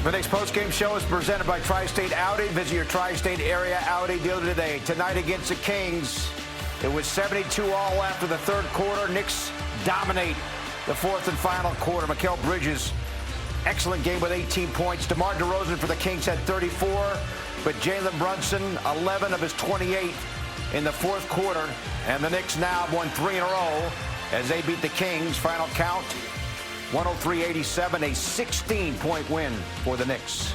The Knicks postgame show is presented by Tri-State Audi. Visit your Tri-State area Audi dealer today. Tonight against the Kings, it was 72 all after the third quarter. Knicks dominate the fourth and final quarter. Mikal Bridges, excellent game with 18 points. DeMar DeRozan for the Kings had 34, but Jalen Brunson, 11 of his 28 in the fourth quarter. And the Knicks now have won 3 in a row as they beat the Kings. Final count, 103-87, a 16-point win for the Knicks.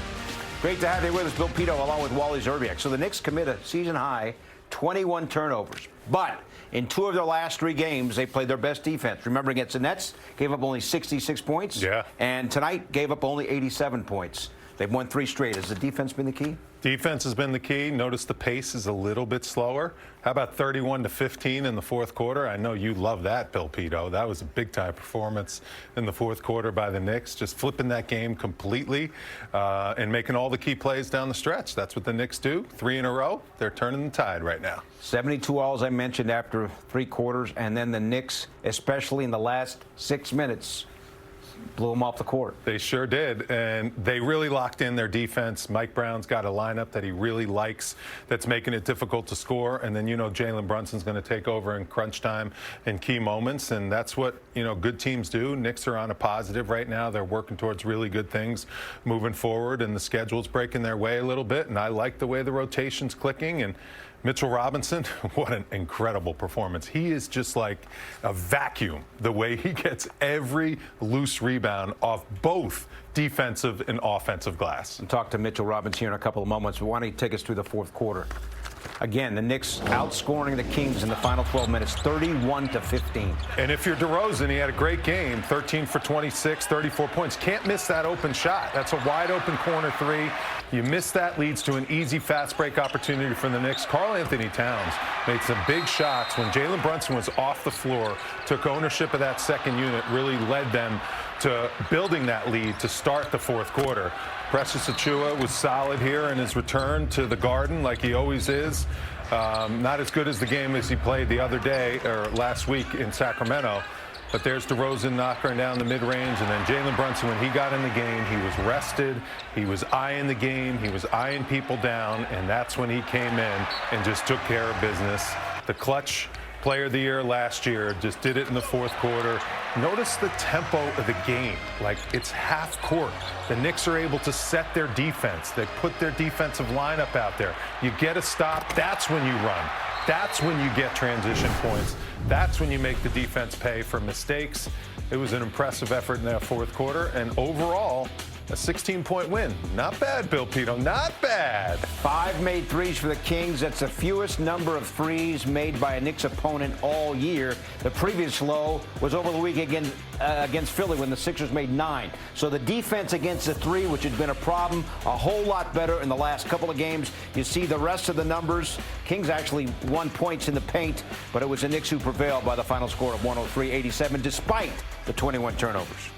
Great to have you with us, Bill Pidto, along with Wally Szczerbiak. So the Knicks commit a season-high 21 turnovers. But in 2 of their last 3 games, they played their best defense. Remember, against the Nets, gave up only 66 points. Yeah. And tonight, gave up only 87 points. They've won 3 straight. Has the defense been the key? Defense has been the key. Notice the pace is a little bit slower. How about 31-15 in the fourth quarter? I know you love that, Bill Pidto. That was a big-time performance in the fourth quarter by the Knicks, just flipping that game completely and making all the key plays down the stretch. That's what the Knicks do. 3 in a row. They're turning the tide right now. 72 alls, I mentioned, after 3 quarters, and then the Knicks, especially in the last 6 minutes, blew them off the court. They sure did, and they really locked in their defense. Mike Brown's got a lineup that he really likes that's making it difficult to score, and then, you know, Jalen Brunson's going to take over in crunch time and key moments, and that's what, you know, good teams do. Knicks are on a positive right now. They're working towards really good things moving forward, and the schedule's breaking their way a little bit, and I like the way the rotation's clicking. And Mitchell Robinson, what an incredible performance. He is just like a vacuum, the way he gets every loose rebound off both defensive and offensive glass. We'll talk to Mitchell Robinson here in a couple of moments, but why don't you take us through the fourth quarter? Again, the Knicks outscoring the Kings in the final 12 minutes, 31-15. And if you're DeRozan, he had a great game, 13 for 26, 34 points. Can't miss that open shot. That's a wide open corner 3. You miss that, leads to an easy fast break opportunity for the Knicks. Karl Anthony Towns made some big shots when Jalen Brunson was off the floor, took ownership of that second unit, really led them to building that lead to start the fourth quarter. Precious Achiuwa was solid here in his return to the Garden, like he always is. Not as good as the game as he played the other day or last week in Sacramento. But there's DeRozan knocking down the mid-range, and then Jalen Brunson, when he got in the game, he was rested, he was eyeing the game, he was eyeing people down, and that's when he came in and just took care of business. The clutch player of the year last year just did it in the fourth quarter. Notice the tempo of the game. Like, it's half court. The Knicks are able to set their defense. They put their defensive lineup out there. You get a stop, that's when you run. That's when you get transition points. That's when you make the defense pay for mistakes. It was an impressive effort in that fourth quarter, and overall, a 16-point win. Not bad, Bill Pidto, not bad. 5 made threes for the Kings. That's the fewest number of threes made by a Knicks opponent all year. The previous low was over the week against Philly when the Sixers made 9. So the defense against the 3, which had been a problem, a whole lot better in the last couple of games. You see the rest of the numbers. Kings actually won points in the paint, but it was the Knicks who prevailed by the final score of 103-87, despite the 21 turnovers.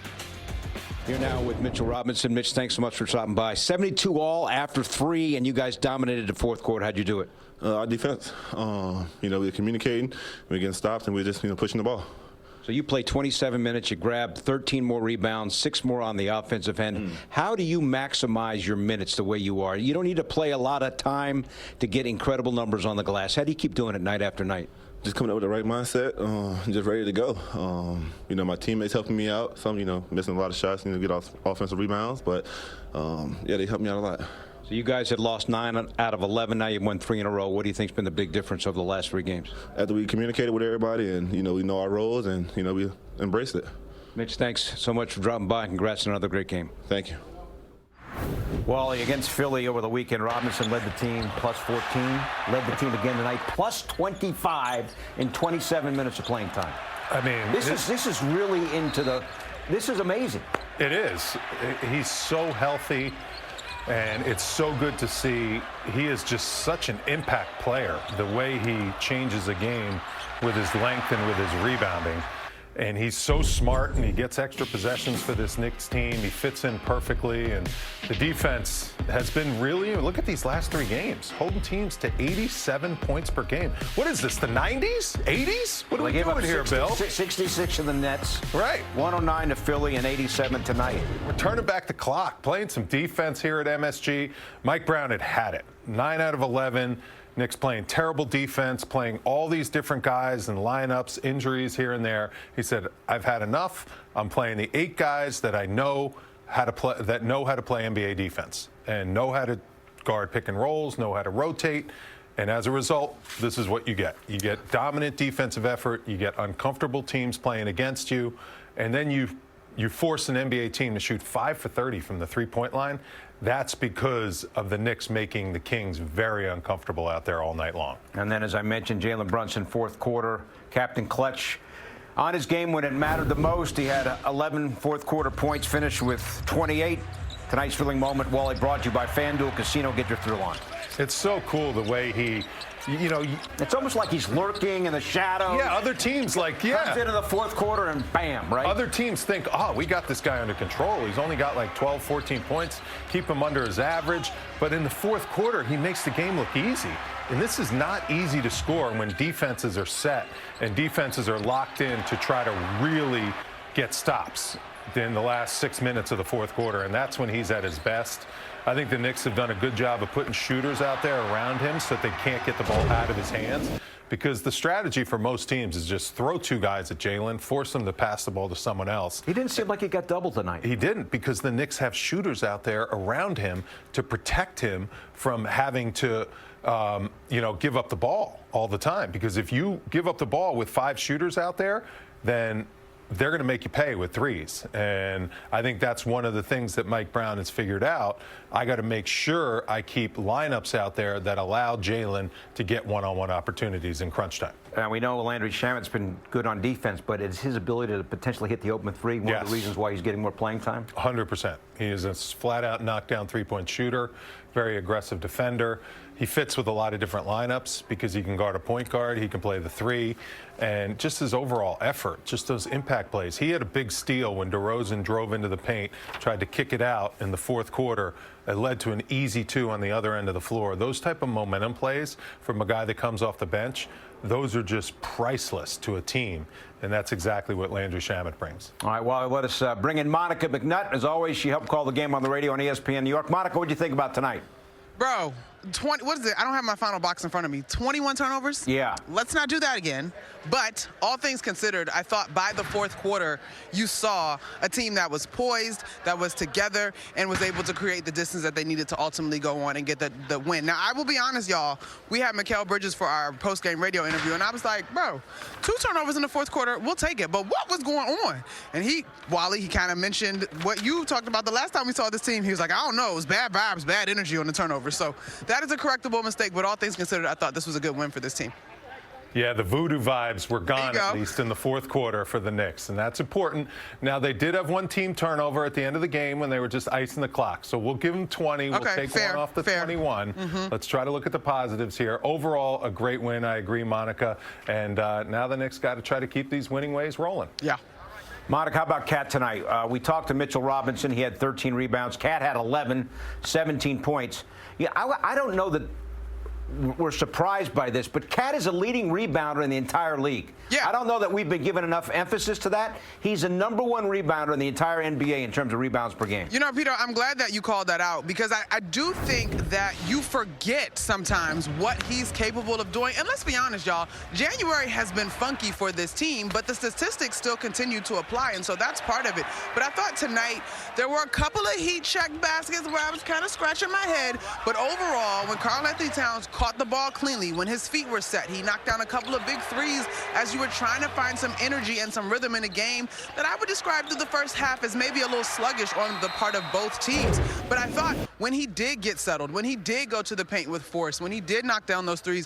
Here now with Mitchell Robinson. Mitch, thanks so much for stopping by. 72 all after 3, and you guys dominated the fourth quarter. How'd you do it? Our defense. We were communicating, we were getting stopped, and we were just pushing the ball. So you played 27 minutes. You grabbed 13 more rebounds, 6 more on the offensive end. How do you maximize your minutes the way you are? You don't need to play a lot of time to get incredible numbers on the glass. How do you keep doing it night after night? Just coming up with the right mindset, just ready to go. My teammates helping me out. Some, missing a lot of shots, get off offensive rebounds. But, yeah, they helped me out a lot. So you guys had lost 9 out of 11. Now you've won 3 in a row. What do you think's been the big difference over the last 3 games? After we communicated with everybody and, we know our roles and, we embraced it. Mitch, thanks so much for dropping by. Congrats on another great game. Thank you. Wally, against Philly over the weekend, Robinson led the team plus 14, led the team again tonight plus 25 in 27 minutes of playing time. I mean, this is really this is amazing. It is. He's so healthy, and it's so good to see. He is just such an impact player, the way he changes a game with his length and with his rebounding. And he's so smart, and he gets extra possessions for this Knicks team. He fits in perfectly, and the defense has been really, look at these last 3 games, holding teams to 87 points per game. What is this, the 90s? 80s? What are we doing here, Bill? 66 to the Nets. Right. 109 to Philly and 87 tonight. We're turning back the clock, playing some defense here at MSG. Mike Brown had it. 9 out of 11. Knicks playing terrible defense, playing all these different guys and lineups, injuries here and there. He said, I've had enough. I'm playing the 8 guys that I know how to play, that know how to play NBA defense and know how to guard pick and rolls, know how to rotate. And as a result, this is what you get. You get dominant defensive effort. You get uncomfortable teams playing against you. And then you force an NBA team to shoot 5 for 30 from the three-point line. That's because of the Knicks making the Kings very uncomfortable out there all night long. And then, as I mentioned, Jalen Brunson, fourth quarter, Captain Clutch. On his game when it mattered the most, he had 11 fourth-quarter points, finished with 28. Tonight's thrilling moment, Wally, brought to you by FanDuel Casino. Get your thrill on. It's so cool the way he, it's almost like he's lurking in the shadows. Yeah, other teams comes into the fourth quarter and bam, right? Other teams think, oh, we got this guy under control. He's only got like 12, 14 points, keep him under his average. But in the fourth quarter, he makes the game look easy. And this is not easy to score when defenses are set and defenses are locked in to try to really get stops in the last 6 minutes of the fourth quarter. And that's when he's at his best. I think the Knicks have done a good job of putting shooters out there around him so that they can't get the ball out of his hands, because the strategy for most teams is just throw 2 guys at Jalen, force him to pass the ball to someone else. He didn't seem like he got doubled tonight. He didn't, because the Knicks have shooters out there around him to protect him from having to give up the ball all the time. Because if you give up the ball with 5 shooters out there, then they're going to make you pay with threes. And I think that's one of the things that Mike Brown has figured out. I got to make sure I keep lineups out there that allow Jalen to get one-on-one opportunities in crunch time. And we know Landry Shamet's been good on defense, but it's his ability to potentially hit the open three one of the reasons why he's getting more playing time? 100%. He is a flat-out knockdown three-point shooter, very aggressive defender. He fits with a lot of different lineups because he can guard a point guard, he can play the 3, and just his overall effort, just those impact plays. He had a big steal when DeRozan drove into the paint, tried to kick it out in the fourth quarter. It led to an easy 2 on the other end of the floor. Those type of momentum plays from a guy that comes off the bench, those are just priceless to a team, and that's exactly what Landry Shamet brings. All right, well, let us bring in Monica McNutt. As always, she helped call the game on the radio on ESPN New York. Monica, what did you think about tonight? Bro, what is it? I don't have my final box in front of me. 21 turnovers? Yeah. Let's not do that again. But all things considered, I thought by the fourth quarter, you saw a team that was poised, that was together, and was able to create the distance that they needed to ultimately go on and get the win. Now, I will be honest, y'all. We had Mikal Bridges for our post-game radio interview, and I was like, bro, 2 turnovers in the fourth quarter, we'll take it. But what was going on? And Wally, he kind of mentioned what you talked about the last time we saw this team. He was like, I don't know. It was bad vibes, bad energy on the turnovers. So that is a correctable mistake, but all things considered, I thought this was a good win for this team. Yeah, the voodoo vibes were gone, at least in the fourth quarter for the Knicks, and that's important. Now, they did have 1 team turnover at the end of the game when they were just icing the clock. So we'll give them 20. We'll take one off the 21. Let's try to look at the positives here. Overall, a great win. I agree, Monica. And now the Knicks got to try to keep these winning ways rolling. Yeah. Monica, how about Cat tonight? We talked to Mitchell Robinson. He had 13 rebounds. Cat had 11, 17 points. Yeah, I don't know that we're surprised by this, but Cat is a leading rebounder in the entire league. Yeah. I don't know that we've been given enough emphasis to that. He's the #1 rebounder in the entire NBA in terms of rebounds per game. You know, Peter, I'm glad that you called that out, because I do think that you forget sometimes what he's capable of doing. And let's be honest, y'all, January has been funky for this team, but the statistics still continue to apply, and so that's part of it. But I thought tonight there were a couple of heat check baskets where I was kind of scratching my head, but overall, when Karl-Anthony Towns caught the ball cleanly, when his feet were set, he knocked down a couple of big threes as you were trying to find some energy and some rhythm in a game that I would describe through the first half as maybe a little sluggish on the part of both teams. But I thought when he did get settled, when he did go to the paint with force, when he did knock down those threes,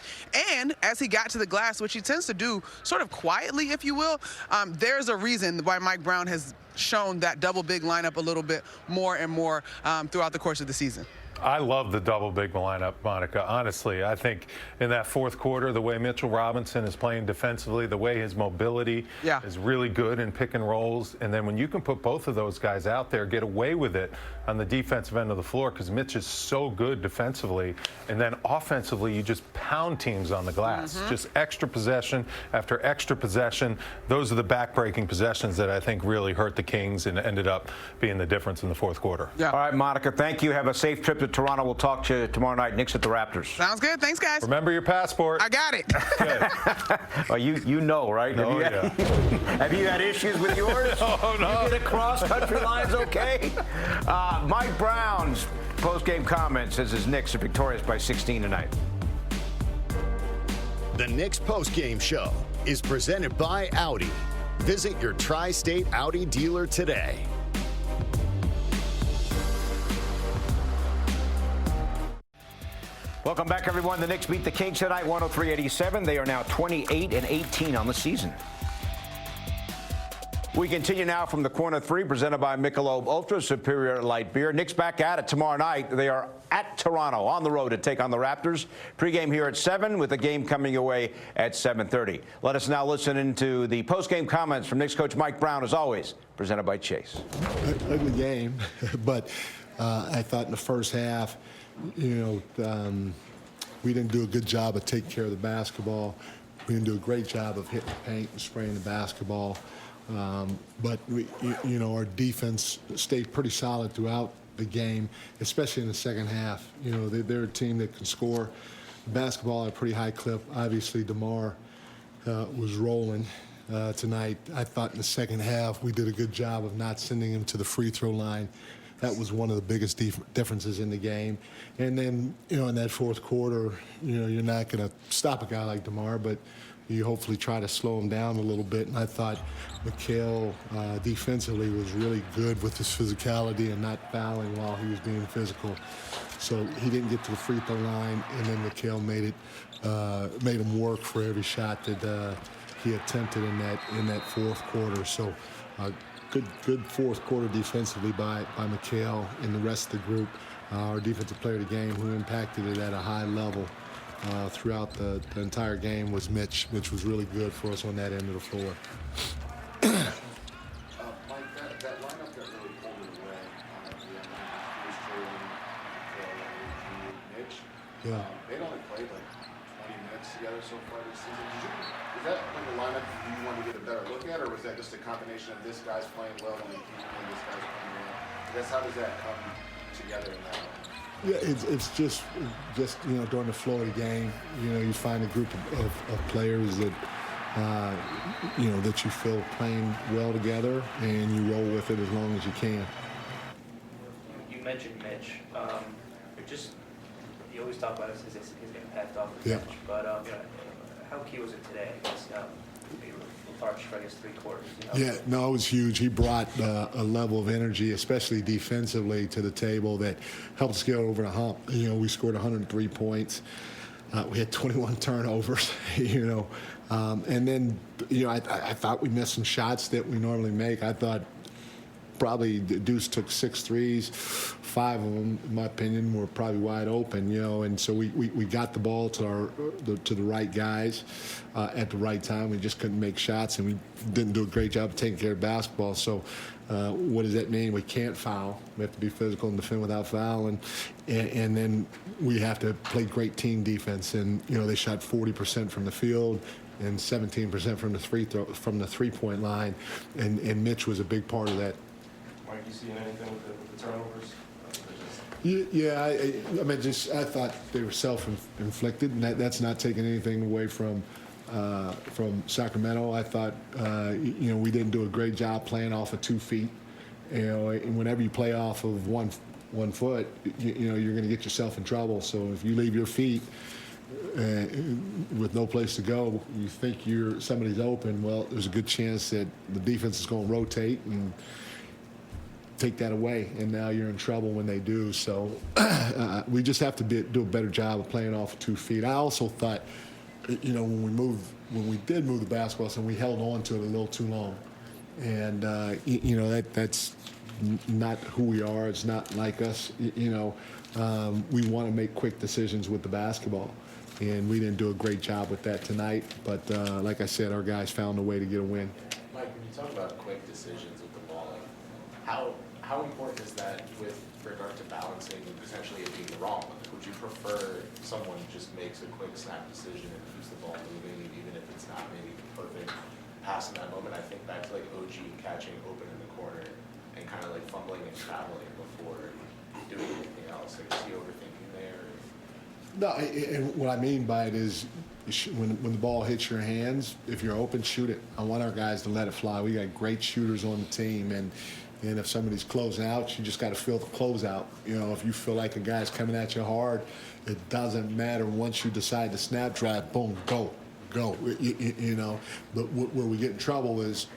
and as he got to the glass, which he tends to do sort of quietly, if you will, there's a reason why Mike Brown has shown that double big lineup a little bit more and more throughout the course of the season. I love the double big lineup, Monica. Honestly, I think in that fourth quarter, the way Mitchell Robinson is playing defensively, the way his mobility is really good in pick and rolls, and then when you can put both of those guys out there, get away with it on the defensive end of the floor, because Mitch is so good defensively, and then offensively, you just pound teams on the glass. Just extra possession after extra possession. Those are the back-breaking possessions that I think really hurt the Kings and ended up being the difference in the fourth quarter. All right, Monica, thank you. Have a safe trip to Toronto. We'll talk to you tomorrow night. Knicks at the Raptors. Sounds good. Thanks, guys. Remember your passport. I got it. Good. Well, you know, right? Oh, Have you had issues with yours? No. You get across country lines okay? Mike Brown's post-game comment says his Knicks are victorious by 16 tonight. The Knicks post-game show is presented by Audi. Visit your Tri-State Audi dealer today. Welcome back, everyone. The Knicks beat the Kings tonight, 103-87. They are now 28-18 on the season. We continue now from the corner three, presented by Michelob Ultra Superior Light Beer. Knicks back at it tomorrow night. They are at Toronto on the road to take on the Raptors. Pre-game here at 7 with the game coming away at 7:30. Let us now listen into the post-game comments from Knicks coach Mike Brown, as always, presented by Chase. Ugly game, but I thought in the first half, we didn't do a good job of taking care of the basketball. We didn't do a great job of hitting the paint and spraying the basketball. But our defense stayed pretty solid throughout the game, especially in the second half. They're a team that can score basketball at a pretty high clip. Obviously, DeMar was rolling tonight. I thought in the second half we did a good job of not sending him to the free throw line. That was one of the biggest differences in the game. And then, in that fourth quarter, you're not going to stop a guy like DeMar, but you hopefully try to slow him down a little bit. And I thought Mikal defensively was really good with his physicality and not fouling while he was being physical. So he didn't get to the free throw line, and then Mikal made him work for every shot that he attempted in that fourth quarter. So good fourth quarter defensively by Mikal and the rest of the group. Our defensive player of the game, who impacted it at a high level throughout the entire game, was Mitch. Mitch was really good for us on that end of the floor. Mike, that lineup that really pulled it away at the end was Jordan, Mitch. Yeah. They'd only played like 20 minutes together so far this season. Is that like a lineup you wanted to get a better look at, or was that just a combination of this guy's playing well and this guy's playing well? I guess how does that come together in that way? Yeah, it's just during the flow of the game, you find a group of players that that you feel playing well together, and you roll with it as long as you can. You mentioned Mitch. You always talk about his impact off the bench, but how key was it today? I guess lethargic for 3 quarters. Yeah, no, it was huge. He brought a level of energy, especially defensively, to the table that helped us get over the hump. We scored 103 points. We had 21 turnovers. And then I thought we missed some shots that we normally make. I thought probably Deuce took 6 threes. 5 of them, in my opinion, were probably wide open, and so we got the ball to the right guys at the right time. We just couldn't make shots, and we didn't do a great job of taking care of basketball. So what does that mean? We can't foul. We have to be physical and defend without fouling, and then we have to play great team defense. And they shot 40% from the field and 17% from the three-point line, and Mitch was a big part of that. Mike, you seeing anything with the turnovers? Yeah, I thought they were self-inflicted, and that's not taking anything away from Sacramento. I thought, we didn't do a great job playing off of 2 feet. And whenever you play off of one foot, you're going to get yourself in trouble. So if you leave your feet with no place to go, you think somebody's open. Well, there's a good chance that the defense is going to rotate and take that away, and now you're in trouble when they do. So we just have to do a better job of playing off of 2 feet. I also thought, when we did move the basketball, so we held on to it a little too long, and that's not who we are. It's not like us. We want to make quick decisions with the basketball. And we didn't do a great job with that tonight. But like I said, our guys found a way to get a win. Mike, when you talk about quick decisions with the ball, how important is that with regard to balancing potentially it being the wrong one? Would you prefer someone just makes a quick snap decision and keeps the ball moving, even if it's not maybe the perfect pass in that moment? I think back to like OG catching open in the corner and kind of like fumbling and traveling before doing anything else. Like, is he overthinking there? No, and what I mean by it is when the ball hits your hands, if you're open, shoot it. I want our guys to let it fly. We got great shooters on the team, and if somebody's closing out, you just got to feel the closeout. If you feel like a guy's coming at you hard, it doesn't matter. Once you decide to snap drive, boom, go. But where we get in trouble is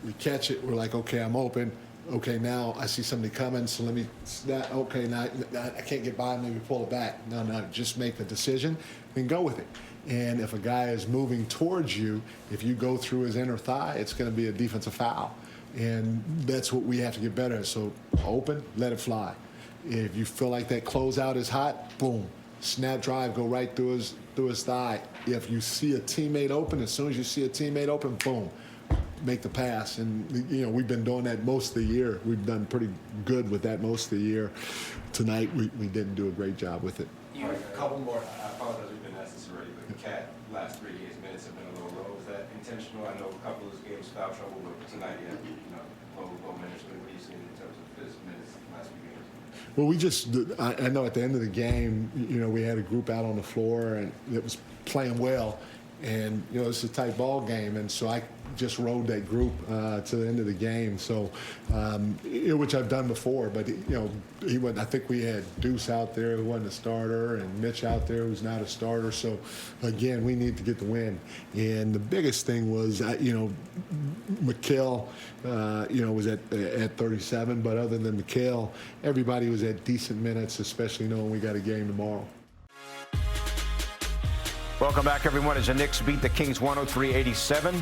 we catch it, we're like, okay, I'm open. Okay, now I see somebody coming, so let me snap. Okay, now I can't get by, maybe pull it back. No, just make a decision and go with it. And if a guy is moving towards you, if you go through his inner thigh, it's going to be a defensive foul. And that's what we have to get better at. So open, let it fly. If you feel like that closeout is hot, boom, snap drive, go right through his thigh. If you see a teammate open, as soon as you see a teammate open, boom, make the pass. And we've been doing that most of the year. We've done pretty good with that most of the year. Tonight we didn't do a great job with it. A couple more. I apologize, we've been asked this already, but the Cat last 3 games minutes have been a little low. Is that intentional? I know a couple of those games foul trouble, but tonight you had low minutes. What are you seeing in terms of his minutes in the last few games? Well, I know at the end of the game, we had a group out on the floor and it was playing well, and it's a tight ball game, and so I just rode that group to the end of the game. So, which I've done before, but he went. I think we had Deuce out there who wasn't a starter, and Mitch out there who's not a starter. So, again, we need to get the win. And the biggest thing was, Mikal, was at 37. But other than Mikal, everybody was at decent minutes, especially knowing we got a game tomorrow. Welcome back, everyone, as the Knicks beat the Kings 103-87.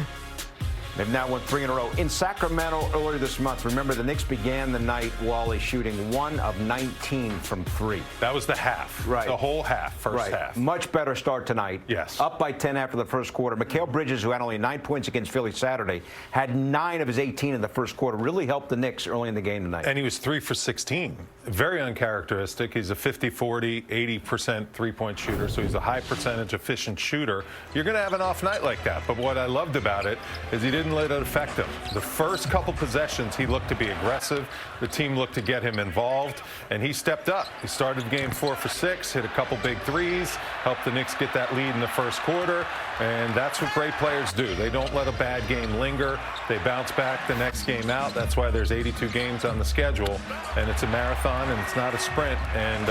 They've now won 3 in a row. In Sacramento earlier this month, remember, the Knicks began the night, Wally, shooting 1 of 19 from 3. That was the half. Right. The whole half, first half. Much better start tonight. Yes. Up by 10 after the first quarter. Mikal Bridges, who had only 9 points against Philly Saturday, had 9 of his 18 in the first quarter. Really helped the Knicks early in the game tonight. And he was 3 for 16. Very uncharacteristic. He's a 50-40, 80% three-point shooter, so he's a high percentage efficient shooter. You're going to have an off night like that. But what I loved about it is he didn't let it affect him. The first couple possessions, he looked to be aggressive. The team looked to get him involved, and he stepped up. He started the game 4 for 6, hit a couple big threes, helped the Knicks get that lead in the first quarter, and that's what great players do. They don't let a bad game linger. They bounce back the next game out. That's why there's 82 games on the schedule, and it's a marathon, and it's not a sprint. And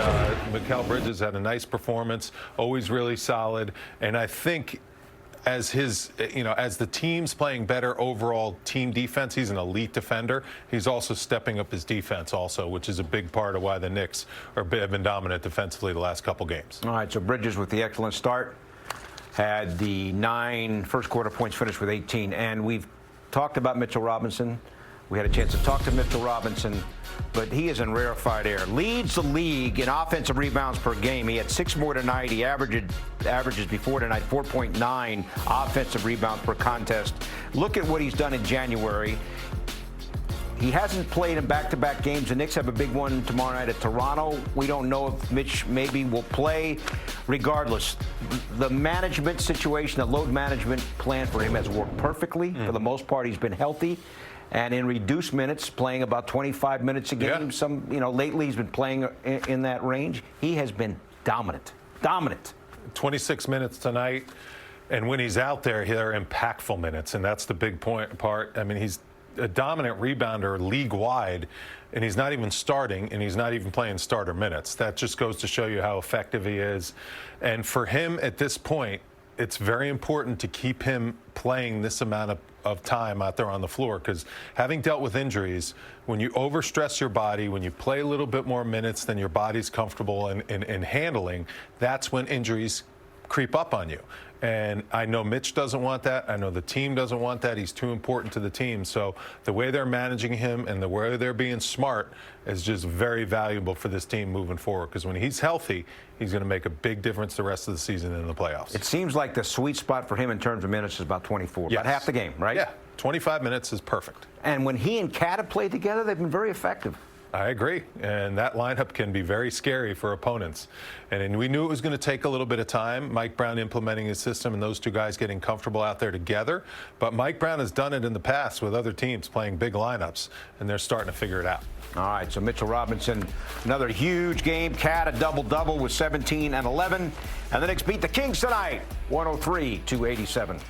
Mikal Bridges had a nice performance, always really solid, and I think as the team's playing better overall team defense, he's an elite defender. He's also stepping up his defense also, which is a big part of why the Knicks have been dominant defensively the last couple games. All right, so Bridges with the excellent start had the 9 first quarter points, finished with 18. And we've talked about Mitchell Robinson. We had a chance to talk to Mitchell Robinson, but he is in rarefied air. Leads the league in offensive rebounds per game. He had 6 more tonight. He averages before tonight 4.9 offensive rebounds per contest. Look at what he's done in January. He hasn't played in back-to-back games. The Knicks have a big one tomorrow night at Toronto. We don't know if Mitch maybe will play. Regardless, the management situation, the load management plan for him has worked perfectly. For the most part, he's been healthy. And in reduced minutes, playing about 25 minutes a game. Yeah. Lately he's been playing in that range. He has been dominant. 26 minutes tonight, and when he's out there, they're impactful minutes, and that's the big part. I mean, he's a dominant rebounder league-wide, and he's not even starting, and he's not even playing starter minutes. That just goes to show you how effective he is. And for him at this point, it's very important to keep him playing this amount of time out there on the floor, because having dealt with injuries, when you overstress your body, when you play a little bit more minutes than your body's comfortable in handling, that's when injuries creep up on you. And I know Mitch doesn't want that. I know the team doesn't want that. He's too important to the team. So the way they're managing him and the way they're being smart is just very valuable for this team moving forward. Because when he's healthy, he's going to make a big difference the rest of the season in the playoffs. It seems like the sweet spot for him in terms of minutes is about 24, yes. about half the game, right? Yeah, 25 minutes is perfect. And when he and Cat have played together, they've been very effective. I agree, and that lineup can be very scary for opponents. And we knew it was going to take a little bit of time, Mike Brown implementing his system and those two guys getting comfortable out there together. But Mike Brown has done it in the past with other teams playing big lineups, and they're starting to figure it out. All right, so Mitchell Robinson, another huge game. Cat, a double-double with 17 and 11. And the Knicks beat the Kings tonight, 103-87.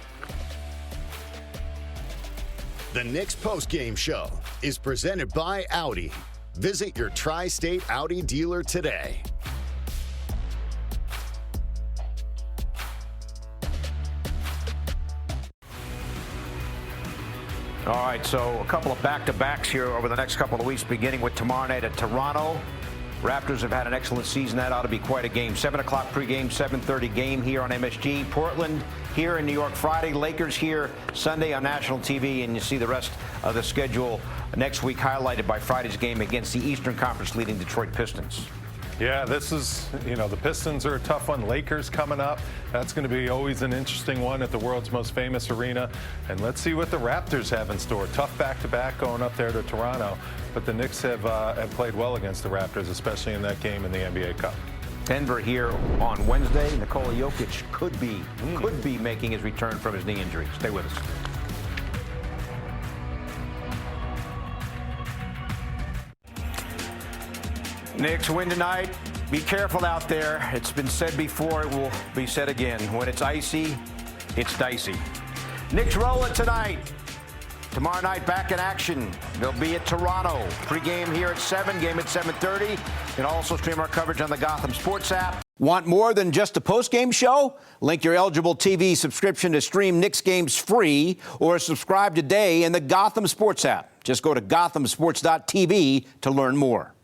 The Knicks postgame show is presented by Audi. Visit your Tri-State Audi dealer today. All right, so a couple of back-to-backs here over the next couple of weeks, beginning with tomorrow night at Toronto. Raptors have had an excellent season. That ought to be quite a game. 7 o'clock pregame, 7:30 game here on MSG. Portland here in New York Friday. Lakers here Sunday on national TV. And you see the rest of the schedule next week highlighted by Friday's game against the Eastern Conference leading Detroit Pistons. Yeah, this is, the Pistons are a tough one. Lakers coming up. That's going to be always an interesting one at the world's most famous arena. And let's see what the Raptors have in store. Tough back-to-back going up there to Toronto. But the Knicks have played well against the Raptors, especially in that game in the NBA Cup. Denver here on Wednesday. Nikola Jokic could be making his return from his knee injury. Stay with us. Knicks win tonight. Be careful out there. It's been said before. It will be said again. When it's icy, it's dicey. Knicks rolling tonight. Tomorrow night, back in action. They'll be at Toronto. Pre-game here at 7, game at 7:30. And also stream our coverage on the Gotham Sports App. Want more than just a post-game show? Link your eligible TV subscription to stream Knicks games free or subscribe today in the Gotham Sports App. Just go to gothamsports.tv to learn more.